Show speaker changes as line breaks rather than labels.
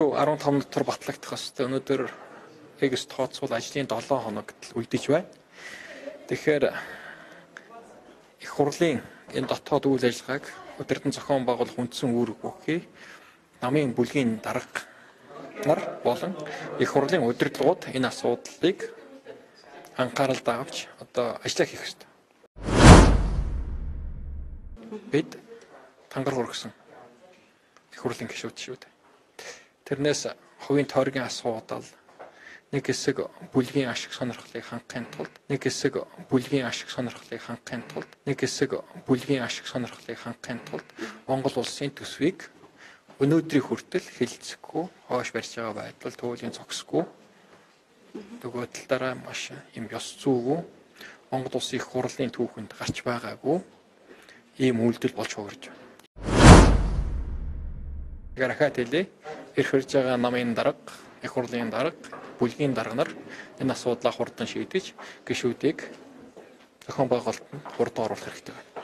15 дотор батлагдах хэвээр өнөөдөр эгс тооцвол ажлын 7 хоногт л үлдэж байна. Тэгэхээр их хурлын энэ дотоод үйл ажиллагааг удирдан зохион байгуулах үндсэн үүрэг бүхий намын бүлгийн дарга нар болон их хурлын удирдлагууд энэ асуудлыг анхааралд авч одоо ажиллаа хийх ёстой. Бид тангар хүргэсэн их хурлын гишүүд шүү дээ. Тэрнээс хувийн тойргийн асуудал нэг хэсэг бүлгийн ашиг сонирхлыг хангахын тулд нэг хэсэг бүлгийн ашиг сонирхлыг хангахын тулд нэг хэсэг бүлгийн ашиг сонирхлыг хангахын тулд Монгол улсын төсвийг өнөөдрийн хүртэл хилцэхгүй хойш барьж байгаа байдал төвлийн зогсгүй нөгөө талаараа маш юм ёс зүйгүй Монгол улсын их хурлын түүхэнд гарч байгаагүй ийм үйлдэл болж хувирж байна. Гарахад хэлээ ирэх ирж байгаа намын дарга, их хурлын дарга, бүлгийн дарга нар энэ асуудлаа хурдан шийдэж гишүүдийг зохион байгуулалтанд хурдан оруулах хэрэгтэй байна.